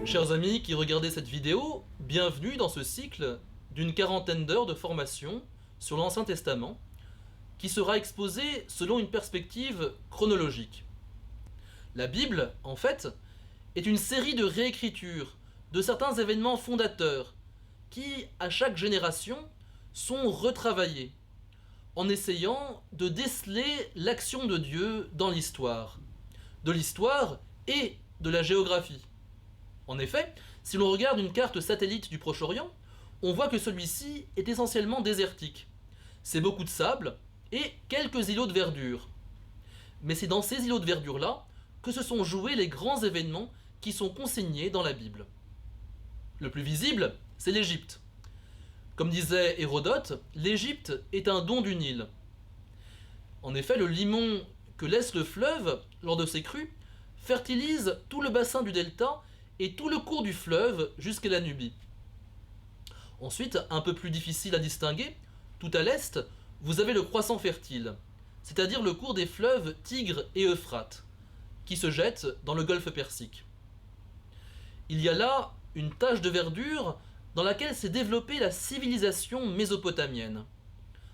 Chers amis qui regardez cette vidéo, bienvenue dans ce cycle d'une quarantaine d'heures de formation sur l'Ancien Testament qui sera exposé selon une perspective chronologique. La Bible, en fait, est une série de réécritures de certains événements fondateurs qui, à chaque génération, sont retravaillés en essayant de déceler l'action de Dieu dans l'histoire, de l'histoire et de la géographie. En effet, si l'on regarde une carte satellite du Proche-Orient, on voit que celui-ci est essentiellement désertique. C'est beaucoup de sable et quelques îlots de verdure. Mais c'est dans ces îlots de verdure-là que se sont joués les grands événements qui sont consignés dans la Bible. Le plus visible, c'est l'Égypte. Comme disait Hérodote, l'Égypte est un don du Nil. En effet, le limon que laisse le fleuve lors de ses crues fertilise tout le bassin du delta et tout le cours du fleuve jusqu'à la Nubie. Ensuite, un peu plus difficile à distinguer, tout à l'est, vous avez le croissant fertile, c'est-à-dire le cours des fleuves Tigre et Euphrate, qui se jettent dans le golfe Persique. Il y a là une tache de verdure dans laquelle s'est développée la civilisation mésopotamienne.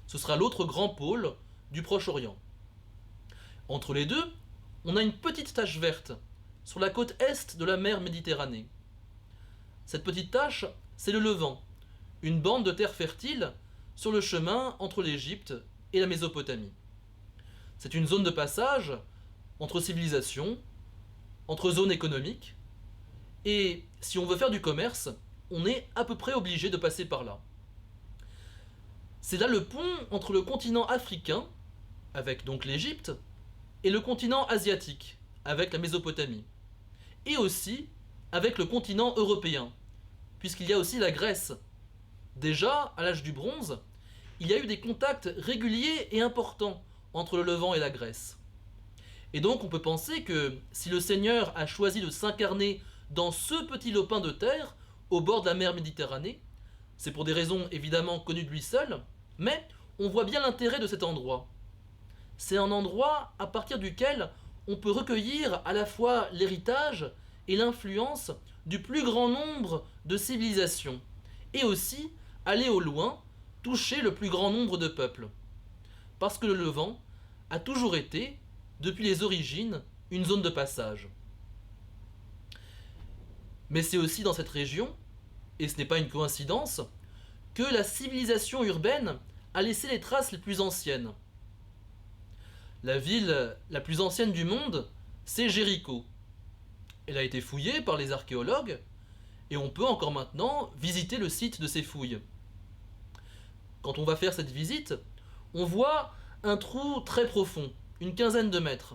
Ce sera l'autre grand pôle du Proche-Orient. Entre les deux, on a une petite tache verte sur la côte est de la mer Méditerranée. Cette petite tache, c'est le Levant, une bande de terre fertile sur le chemin entre l'Égypte et la Mésopotamie. C'est une zone de passage entre civilisations, entre zones économiques, et si on veut faire du commerce, on est à peu près obligé de passer par là. C'est là le pont entre le continent africain, avec donc l'Égypte, et le continent asiatique, avec la Mésopotamie, et aussi avec le continent européen, puisqu'il y a aussi la Grèce. Déjà, à l'âge du bronze, il y a eu des contacts réguliers et importants entre le Levant et la Grèce. Et donc on peut penser que si le Seigneur a choisi de s'incarner dans ce petit lopin de terre, au bord de la mer Méditerranée, c'est pour des raisons évidemment connues de lui seul, mais on voit bien l'intérêt de cet endroit. C'est un endroit à partir duquel on peut recueillir à la fois l'héritage et l'influence du plus grand nombre de civilisations, et aussi aller au loin, toucher le plus grand nombre de peuples. Parce que le Levant a toujours été, depuis les origines, une zone de passage. Mais c'est aussi dans cette région, et ce n'est pas une coïncidence, que la civilisation urbaine a laissé les traces les plus anciennes. La ville la plus ancienne du monde, c'est Jéricho. Elle a été fouillée par les archéologues, et on peut encore maintenant visiter le site de ces fouilles. Quand on va faire cette visite, on voit un trou très profond, une quinzaine de mètres.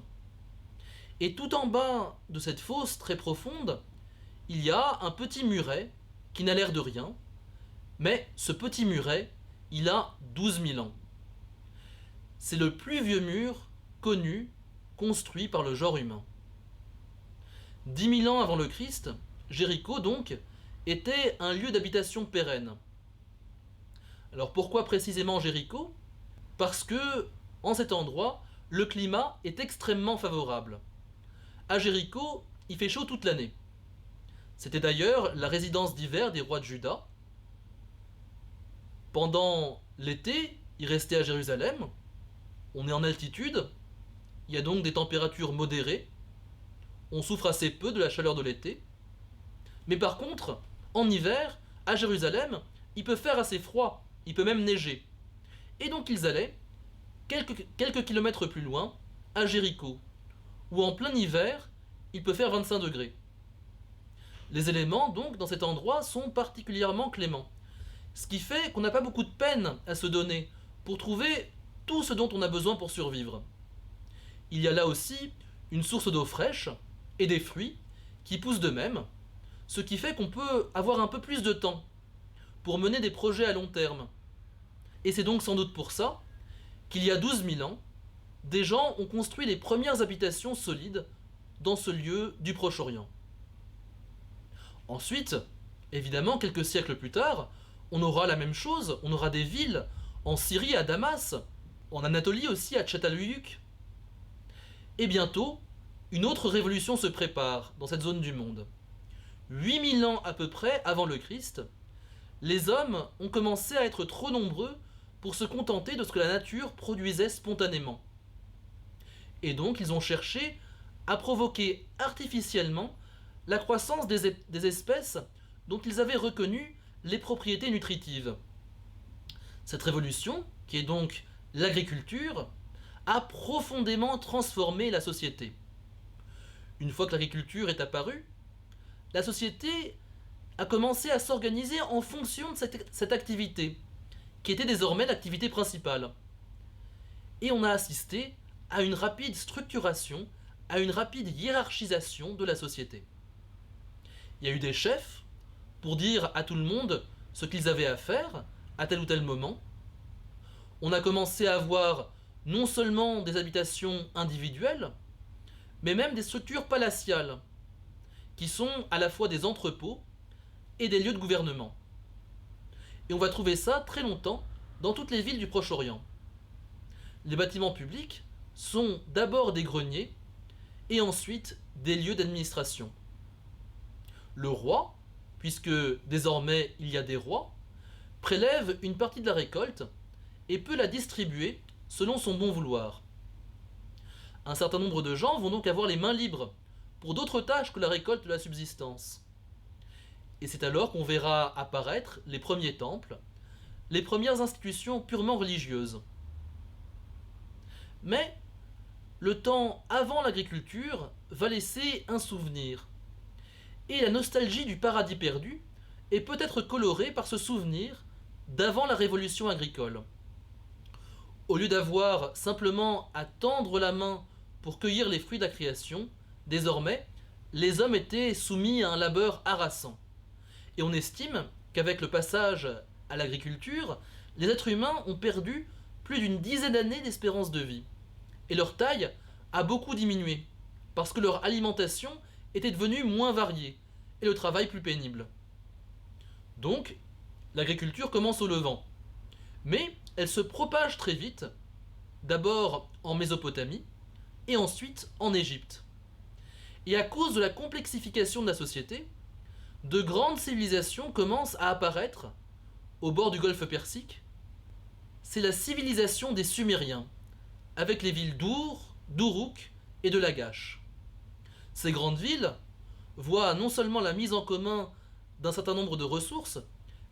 Et tout en bas de cette fosse très profonde, il y a un petit muret qui n'a l'air de rien, mais ce petit muret, il a 12 000 ans. C'est le plus vieux mur connu, construit par le genre humain. 10 000 ans avant le Christ, Jéricho, donc, était un lieu d'habitation pérenne. Alors pourquoi précisément Jéricho ? Parce que, en cet endroit, le climat est extrêmement favorable. À Jéricho, il fait chaud toute l'année. C'était d'ailleurs la résidence d'hiver des rois de Juda. Pendant l'été, ils restaient à Jérusalem. On est en altitude, il y a donc des températures modérées. On souffre assez peu de la chaleur de l'été. Mais par contre, en hiver, à Jérusalem, il peut faire assez froid, il peut même neiger. Et donc ils allaient, quelques kilomètres plus loin, à Jéricho, où en plein hiver, il peut faire 25 degrés. Les éléments, donc, dans cet endroit sont particulièrement cléments. Ce qui fait qu'on n'a pas beaucoup de peine à se donner pour trouver tout ce dont on a besoin pour survivre. Il y a là aussi une source d'eau fraîche et des fruits qui poussent d'eux-mêmes, ce qui fait qu'on peut avoir un peu plus de temps pour mener des projets à long terme. Et c'est donc sans doute pour ça qu'il y a 12 000 ans, des gens ont construit les premières habitations solides dans ce lieu du Proche-Orient. Ensuite, évidemment, quelques siècles plus tard, on aura la même chose, on aura des villes en Syrie à Damas, en Anatolie aussi à Çatalhöyük. Et bientôt, une autre révolution se prépare dans cette zone du monde. 8000 ans à peu près avant le Christ, les hommes ont commencé à être trop nombreux pour se contenter de ce que la nature produisait spontanément. Et donc ils ont cherché à provoquer artificiellement la croissance des espèces dont ils avaient reconnu les propriétés nutritives. Cette révolution, qui est donc l'agriculture, a profondément transformé la société. Une fois que l'agriculture est apparue, la société a commencé à s'organiser en fonction de cette activité, qui était désormais l'activité principale. Et on a assisté à une rapide structuration, à une rapide hiérarchisation de la société. Il y a eu des chefs pour dire à tout le monde ce qu'ils avaient à faire à tel ou tel moment. On a commencé à avoir non seulement des habitations individuelles, mais même des structures palatiales, qui sont à la fois des entrepôts et des lieux de gouvernement. Et on va trouver ça très longtemps dans toutes les villes du Proche-Orient. Les bâtiments publics sont d'abord des greniers et ensuite des lieux d'administration. Le roi, puisque désormais il y a des rois, prélève une partie de la récolte et peut la distribuer selon son bon vouloir. Un certain nombre de gens vont donc avoir les mains libres pour d'autres tâches que la récolte de la subsistance. Et c'est alors qu'on verra apparaître les premiers temples, les premières institutions purement religieuses. Mais le temps avant l'agriculture va laisser un souvenir. Et la nostalgie du paradis perdu est peut-être colorée par ce souvenir d'avant la révolution agricole. Au lieu d'avoir simplement à tendre la main pour cueillir les fruits de la création, désormais, les hommes étaient soumis à un labeur harassant. Et on estime qu'avec le passage à l'agriculture, les êtres humains ont perdu plus d'une dizaine d'années d'espérance de vie. Et leur taille a beaucoup diminué, parce que leur alimentation était devenue moins variée, et le travail plus pénible. Donc, l'agriculture commence au Levant. Mais elle se propage très vite, d'abord en Mésopotamie, et ensuite en Égypte. Et à cause de la complexification de la société, de grandes civilisations commencent à apparaître au bord du golfe Persique. C'est la civilisation des Sumériens, avec les villes d'Ur, d'Uruk et de Lagash. Ces grandes villes voient non seulement la mise en commun d'un certain nombre de ressources,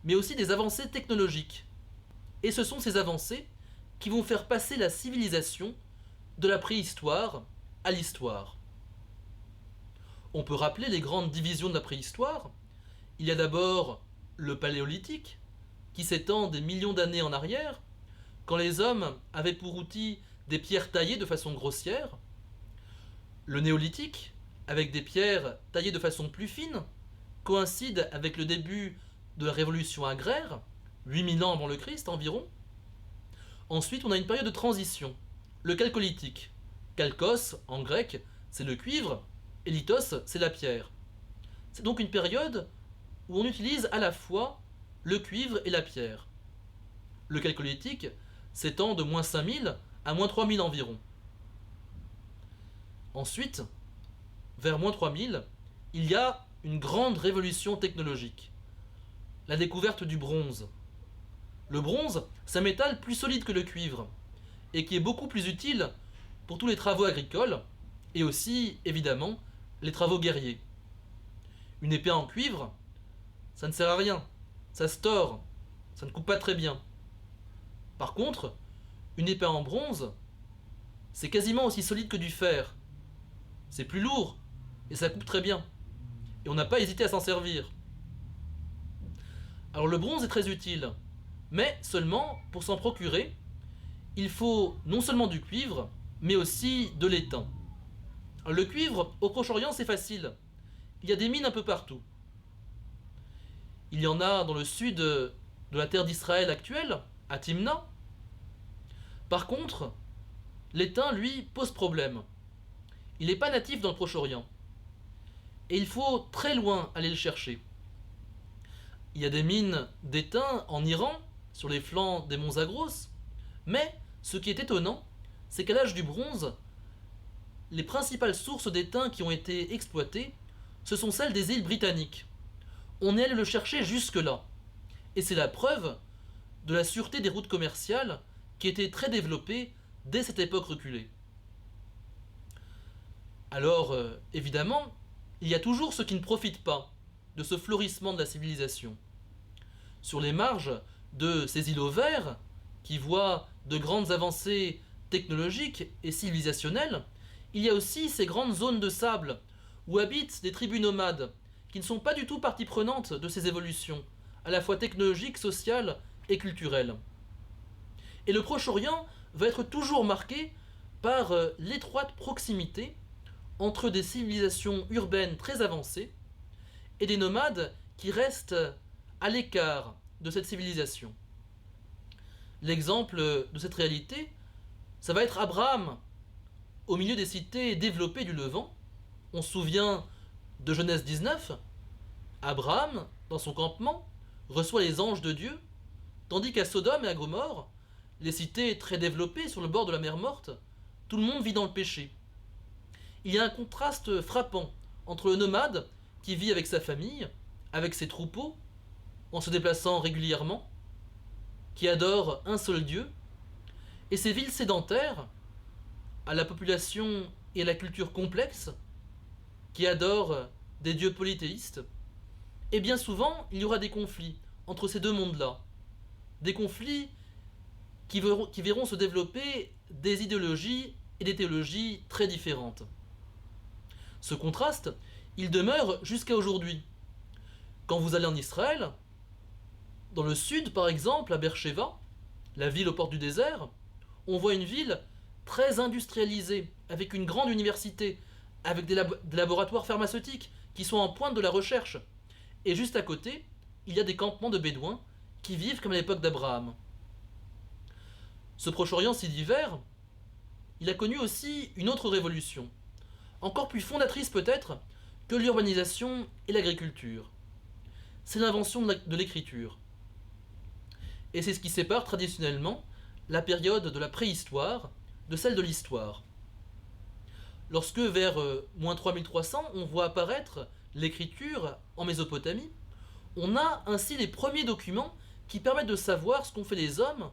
mais aussi des avancées technologiques. Et ce sont ces avancées qui vont faire passer la civilisation de la préhistoire à l'histoire. On peut rappeler les grandes divisions de la préhistoire. Il y a d'abord le paléolithique, qui s'étend des millions d'années en arrière, quand les hommes avaient pour outil des pierres taillées de façon grossière. Le néolithique, avec des pierres taillées de façon plus fine, coïncide avec le début de la révolution agraire, 8000 ans avant le Christ environ. Ensuite, on a une période de transition, le chalcolithique. Chalkos, en grec, c'est le cuivre, et lithos, c'est la pierre. C'est donc une période où on utilise à la fois le cuivre et la pierre. Le chalcolithique s'étend de moins 5000 à moins 3000 environ. Ensuite, vers moins 3000, il y a une grande révolution technologique. La découverte du bronze. Le bronze, c'est un métal plus solide que le cuivre, et qui est beaucoup plus utile pour tous les travaux agricoles, et aussi, évidemment, les travaux guerriers. Une épée en cuivre, ça ne sert à rien, ça se tord, ça ne coupe pas très bien. Par contre, une épée en bronze, c'est quasiment aussi solide que du fer. C'est plus lourd, et ça coupe très bien. Et on n'a pas hésité à s'en servir. Alors le bronze est très utile, mais seulement pour s'en procurer, il faut non seulement du cuivre, mais aussi de l'étain. Alors, le cuivre, au Proche-Orient, c'est facile. Il y a des mines un peu partout. Il y en a dans le sud de la terre d'Israël actuelle, à Timna. Par contre, l'étain, lui, pose problème. il n'est pas natif dans le Proche-Orient. Et il faut très loin aller le chercher. Il y a des mines d'étain en Iran, sur les flancs des monts Zagros, mais ce qui est étonnant, c'est qu'à l'âge du bronze, les principales sources d'étain qui ont été exploitées, ce sont celles des îles britanniques. On est allé le chercher jusque-là. Et c'est la preuve de la sûreté des routes commerciales qui était très développée dès cette époque reculée. Alors, évidemment, il y a toujours ceux qui ne profitent pas de ce florissement de la civilisation. Sur les marges de ces îlots verts, qui voient de grandes avancées technologiques et civilisationnelles, il y a aussi ces grandes zones de sable où habitent des tribus nomades qui ne sont pas du tout partie prenante de ces évolutions, à la fois technologiques, sociales et culturelles. Et le Proche-Orient va être toujours marqué par l'étroite proximité entre des civilisations urbaines très avancées et des nomades qui restent à l'écart de cette civilisation. L'exemple de cette réalité, ça va être Abraham, au milieu des cités développées du Levant. On se souvient de Genèse 19. Abraham, dans son campement, reçoit les anges de Dieu, tandis qu'à Sodome et à Gomorrhe, les cités très développées sur le bord de la mer Morte, tout le monde vit dans le péché. Il y a un contraste frappant entre le nomade qui vit avec sa famille, avec ses troupeaux, en se déplaçant régulièrement, qui adore un seul Dieu, et ces villes sédentaires, à la population et à la culture complexe, qui adorent des dieux polythéistes. Et bien souvent, il y aura des conflits entre ces deux mondes-là. Des conflits qui verront se développer des idéologies et des théologies très différentes. Ce contraste, il demeure jusqu'à aujourd'hui. Quand vous allez en Israël, dans le sud par exemple, à Beersheva, la ville aux portes du désert, on voit une ville très industrialisée, avec une grande université, avec des laboratoires pharmaceutiques qui sont en pointe de la recherche. Et juste à côté, il y a des campements de bédouins qui vivent comme à l'époque d'Abraham. Ce Proche-Orient si divers, il a connu aussi une autre révolution, encore plus fondatrice peut-être que l'urbanisation et l'agriculture. C'est l'invention de l'écriture. Et c'est ce qui sépare traditionnellement la période de la préhistoire de celle de l'histoire. Lorsque vers moins 3300, on voit apparaître l'écriture en Mésopotamie, on a ainsi les premiers documents qui permettent de savoir ce qu'ont fait les hommes,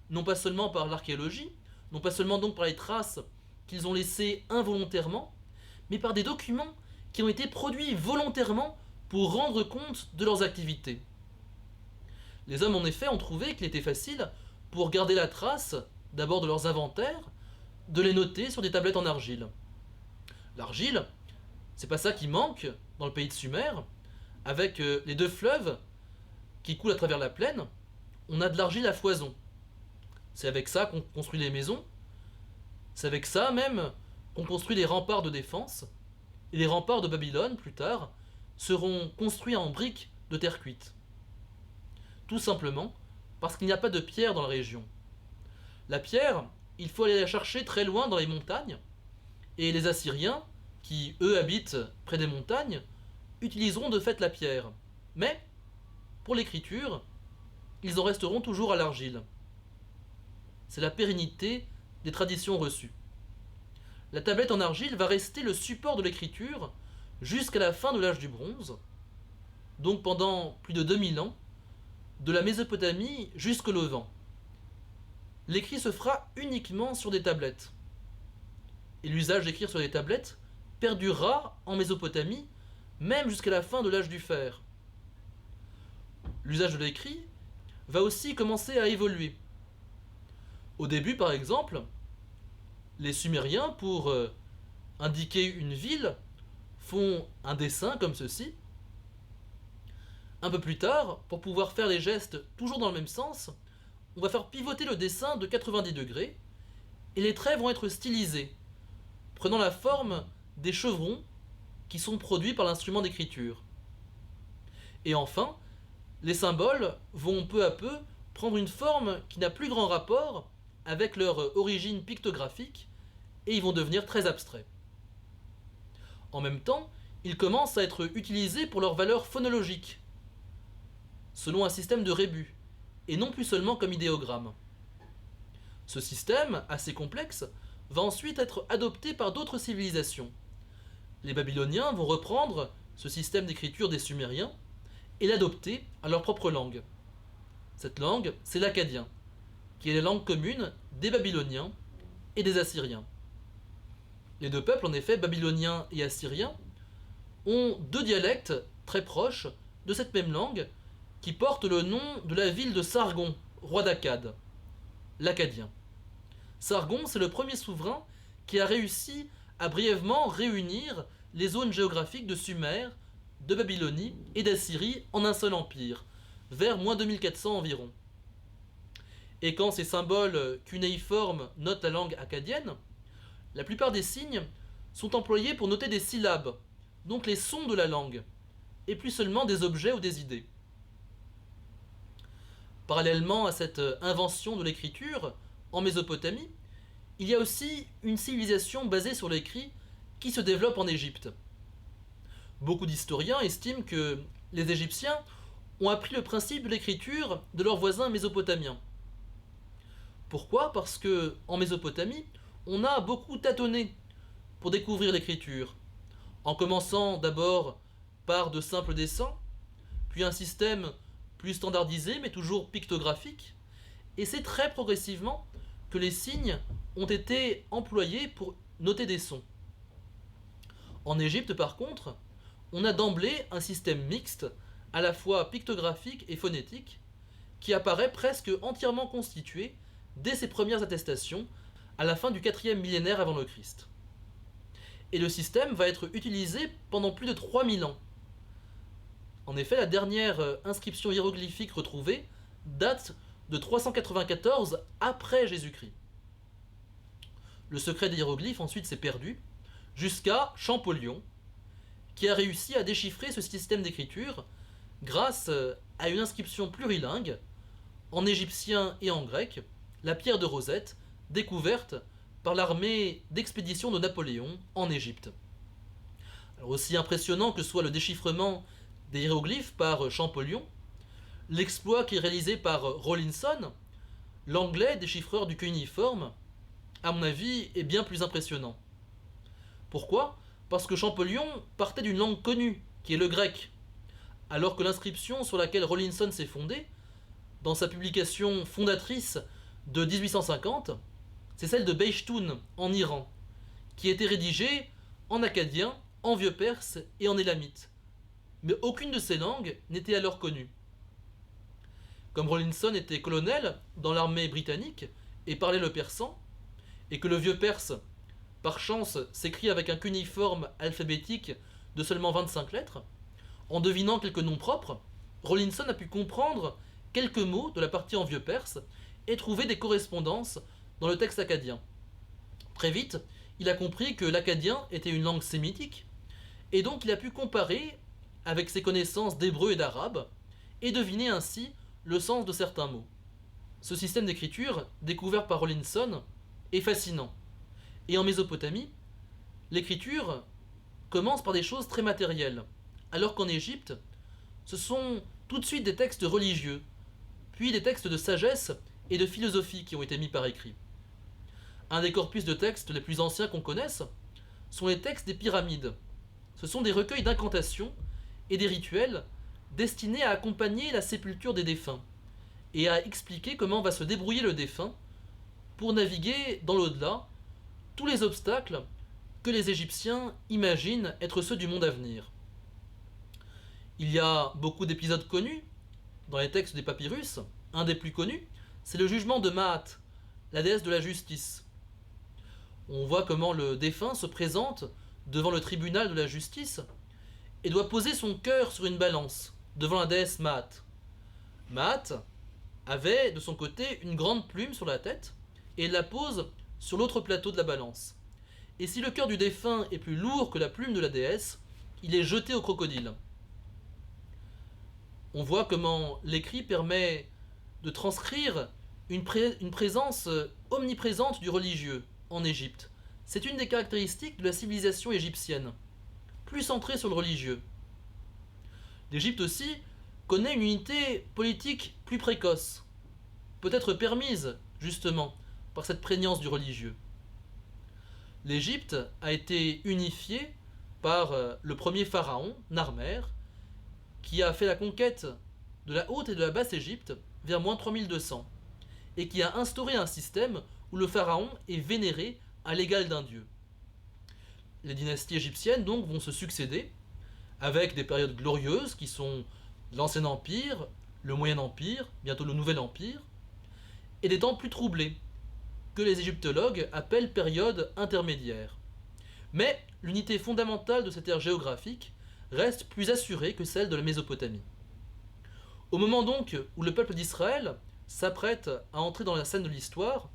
non pas seulement par l'archéologie, non pas seulement donc par les traces qu'ils ont laissées involontairement, mais par des documents qui ont été produits volontairement pour rendre compte de leurs activités. Les hommes en effet ont trouvé qu'il était facile, pour garder la trace, d'abord de leurs inventaires, de les noter sur des tablettes en argile. L'argile, c'est pas ça qui manque dans le pays de Sumer, avec les deux fleuves qui coulent à travers la plaine, on a de l'argile à foison. C'est avec ça qu'on construit les maisons, c'est avec ça même qu'on construit les remparts de défense, et les remparts de Babylone, plus tard, seront construits en briques de terre cuite. Tout simplement parce qu'il n'y a pas de pierre dans la région. La pierre, il faut aller la chercher très loin dans les montagnes, et les Assyriens, qui eux habitent près des montagnes, utiliseront de fait la pierre. Mais, pour l'écriture, ils en resteront toujours à l'argile. C'est la pérennité des traditions reçues. La tablette en argile va rester le support de l'écriture jusqu'à la fin de l'âge du bronze, donc pendant plus de 2000 ans, de la Mésopotamie jusqu'au Levant. L'écrit se fera uniquement sur des tablettes. Et l'usage d'écrire sur des tablettes perdurera en Mésopotamie, même jusqu'à la fin de l'âge du fer. L'usage de l'écrit va aussi commencer à évoluer. Au début, par exemple, les Sumériens, pour indiquer une ville, font un dessin comme ceci. Un peu plus tard, pour pouvoir faire les gestes toujours dans le même sens, on va faire pivoter le dessin de 90 degrés, et les traits vont être stylisés, prenant la forme des chevrons qui sont produits par l'instrument d'écriture. Et enfin, les symboles vont peu à peu prendre une forme qui n'a plus grand rapport avec leur origine pictographique, et ils vont devenir très abstraits. En même temps, ils commencent à être utilisés pour leur valeur phonologique, selon un système de rébus, et non plus seulement comme idéogramme. Ce système, assez complexe, va ensuite être adopté par d'autres civilisations. Les Babyloniens vont reprendre ce système d'écriture des Sumériens et l'adopter à leur propre langue. Cette langue, c'est l'akkadien, qui est la langue commune des Babyloniens et des Assyriens. Les deux peuples, en effet, babyloniens et assyriens, ont deux dialectes très proches de cette même langue qui portent le nom de la ville de Sargon, roi d'Akkad, l'akkadien. Sargon, c'est le premier souverain qui a réussi à brièvement réunir les zones géographiques de Sumer, de Babylonie et d'Assyrie en un seul empire, vers moins 2400 environ. Et quand ces symboles cunéiformes notent la langue akkadienne, la plupart des signes sont employés pour noter des syllabes, donc les sons de la langue, et plus seulement des objets ou des idées. Parallèlement à cette invention de l'écriture, en Mésopotamie, il y a aussi une civilisation basée sur l'écrit qui se développe en Égypte. Beaucoup d'historiens estiment que les Égyptiens ont appris le principe de l'écriture de leurs voisins mésopotamiens. Pourquoi ? Parce que en Mésopotamie, on a beaucoup tâtonné pour découvrir l'écriture, en commençant d'abord par de simples dessins, puis un système plus standardisé mais toujours pictographique, et c'est très progressivement que les signes ont été employés pour noter des sons. En Égypte, par contre, on a d'emblée un système mixte, à la fois pictographique et phonétique, qui apparaît presque entièrement constitué dès ses premières attestations, à la fin du 4e millénaire avant le Christ. Et le système va être utilisé pendant plus de 3000 ans. En effet, la dernière inscription hiéroglyphique retrouvée date de 394 après Jésus-Christ. Le secret des hiéroglyphes ensuite s'est perdu, jusqu'à Champollion, qui a réussi à déchiffrer ce système d'écriture grâce à une inscription plurilingue, en égyptien et en grec, la pierre de Rosette, découverte par l'armée d'expédition de Napoléon en Égypte. Alors, aussi impressionnant que soit le déchiffrement des hiéroglyphes par Champollion, l'exploit qui est réalisé par Rawlinson, l'anglais déchiffreur du cunéiforme, à mon avis, est bien plus impressionnant. Pourquoi ? Parce que Champollion partait d'une langue connue, qui est le grec, alors que l'inscription sur laquelle Rawlinson s'est fondé, dans sa publication fondatrice de 1850, c'est celle de Beishtoun, en Iran, qui était rédigée en akkadien, en vieux perse et en élamite. Mais aucune de ces langues n'était alors connue. Comme Rawlinson était colonel dans l'armée britannique et parlait le persan, et que le vieux perse, par chance, s'écrit avec un cunéiforme alphabétique de seulement 25 lettres, en devinant quelques noms propres, Rawlinson a pu comprendre quelques mots de la partie en vieux perse et trouver des correspondances dans le texte akkadien. Très vite, il a compris que l'akkadien était une langue sémitique, et donc il a pu comparer avec ses connaissances d'hébreu et d'arabe, et deviner ainsi le sens de certains mots. Ce système d'écriture, découvert par Rawlinson, est fascinant. Et en Mésopotamie, l'écriture commence par des choses très matérielles, alors qu'en Égypte, ce sont tout de suite des textes religieux, puis des textes de sagesse et de philosophie qui ont été mis par écrit. Un des corpus de textes les plus anciens qu'on connaisse sont les textes des pyramides. Ce sont des recueils d'incantations et des rituels destinés à accompagner la sépulture des défunts et à expliquer comment va se débrouiller le défunt pour naviguer dans l'au-delà tous les obstacles que les Égyptiens imaginent être ceux du monde à venir. Il y a beaucoup d'épisodes connus dans les textes des papyrus. Un des plus connus, c'est le jugement de Maat, la déesse de la justice. On voit comment le défunt se présente devant le tribunal de la justice et doit poser son cœur sur une balance devant la déesse Maat. Maat avait de son côté une grande plume sur la tête et la pose sur l'autre plateau de la balance. Et si le cœur du défunt est plus lourd que la plume de la déesse, il est jeté au crocodile. On voit comment l'écrit permet de transcrire une présence omniprésente du religieux en Égypte. C'est une des caractéristiques de la civilisation égyptienne. plus centrée sur le religieux. L'Égypte aussi connaît une unité politique plus précoce, peut-être permise, justement, par cette prégnance du religieux. L'Égypte a été unifiée par le premier pharaon, Narmer, qui a fait la conquête de la Haute et de la Basse Égypte vers moins 3200, et qui a instauré un système où le pharaon est vénéré à l'égal d'un dieu. Les dynasties égyptiennes donc vont se succéder, avec des périodes glorieuses qui sont l'Ancien Empire, le Moyen Empire, bientôt le Nouvel Empire, et des temps plus troublés, que les égyptologues appellent période intermédiaire. Mais l'unité fondamentale de cette ère géographique reste plus assurée que celle de la Mésopotamie. Au moment donc où le peuple d'Israël s'apprête à entrer dans la scène de l'histoire,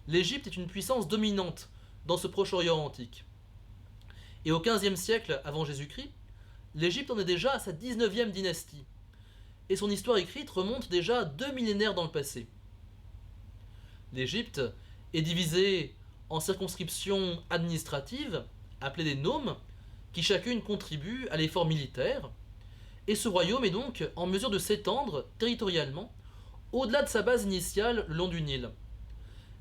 l'Égypte est une puissance dominante dans ce Proche-Orient antique. Et au XVe siècle avant Jésus-Christ, l'Égypte en est déjà à sa 19e dynastie, et son histoire écrite remonte déjà 2 millénaires dans le passé. L'Égypte est divisée en circonscriptions administratives, appelées des nomes, qui chacune contribue à l'effort militaire, et ce royaume est donc en mesure de s'étendre territorialement au-delà de sa base initiale le long du Nil.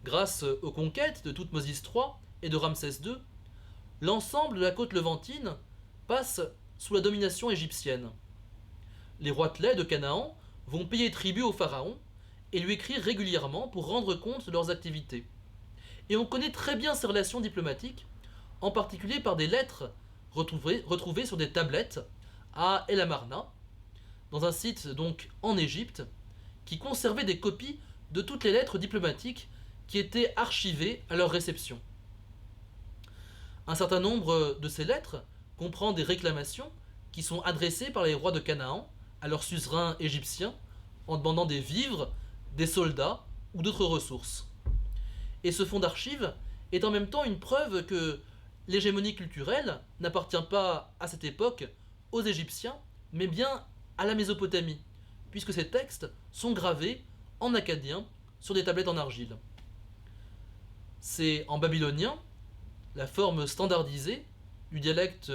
Grâce aux conquêtes de Thoutmôsis III et de Ramsès II, l'ensemble de la côte levantine passe sous la domination égyptienne. Les roitelets de Canaan vont payer tribut au pharaon et lui écrire régulièrement pour rendre compte de leurs activités. Et on connaît très bien ces relations diplomatiques, en particulier par des lettres retrouvées sur des tablettes à El Amarna, dans un site donc en Égypte, qui conservait des copies de toutes les lettres diplomatiques qui étaient archivées à leur réception. Un certain nombre de ces lettres comprend des réclamations qui sont adressées par les rois de Canaan à leurs suzerains égyptiens en demandant des vivres, des soldats ou d'autres ressources. Et ce fonds d'archives est en même temps une preuve que l'hégémonie culturelle n'appartient pas à cette époque aux Égyptiens, mais bien à la Mésopotamie, puisque ces textes sont gravés en akkadien sur des tablettes en argile. C'est en babylonien, la forme standardisée du dialecte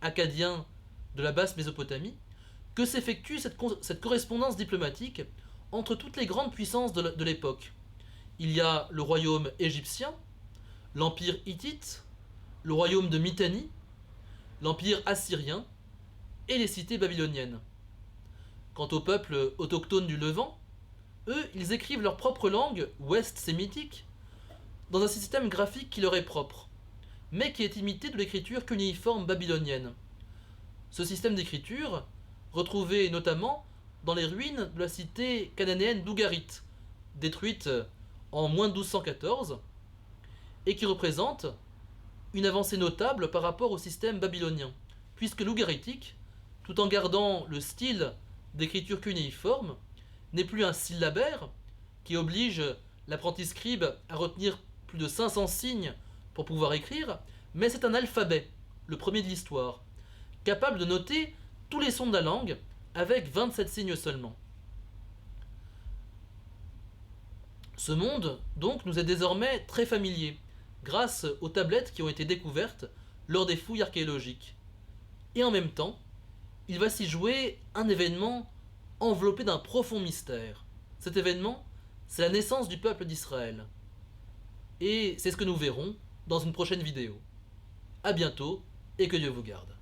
akkadien de la basse Mésopotamie, que s'effectue cette correspondance diplomatique entre toutes les grandes puissances de l'époque. Il y a le royaume égyptien, l'empire hittite, le royaume de Mitanni, l'empire assyrien et les cités babyloniennes. Quant aux peuples autochtones du Levant, eux, ils écrivent leur propre langue ouest-sémitique dans un système graphique qui leur est propre, mais qui est imité de l'écriture cunéiforme babylonienne. Ce système d'écriture, retrouvé notamment dans les ruines de la cité cananéenne d'Ougarit, détruite en moins 1214, et qui représente une avancée notable par rapport au système babylonien, puisque l'ougaritique, tout en gardant le style d'écriture cunéiforme, n'est plus un syllabaire qui oblige l'apprenti scribe à retenir plus de 500 signes pour pouvoir écrire, mais c'est un alphabet, le premier de l'histoire, capable de noter tous les sons de la langue avec 27 signes seulement. Ce monde, donc, nous est désormais très familier, grâce aux tablettes qui ont été découvertes lors des fouilles archéologiques. Et en même temps, il va s'y jouer un événement enveloppé d'un profond mystère. Cet événement, c'est la naissance du peuple d'Israël. Et c'est ce que nous verrons dans une prochaine vidéo. A bientôt et que Dieu vous garde.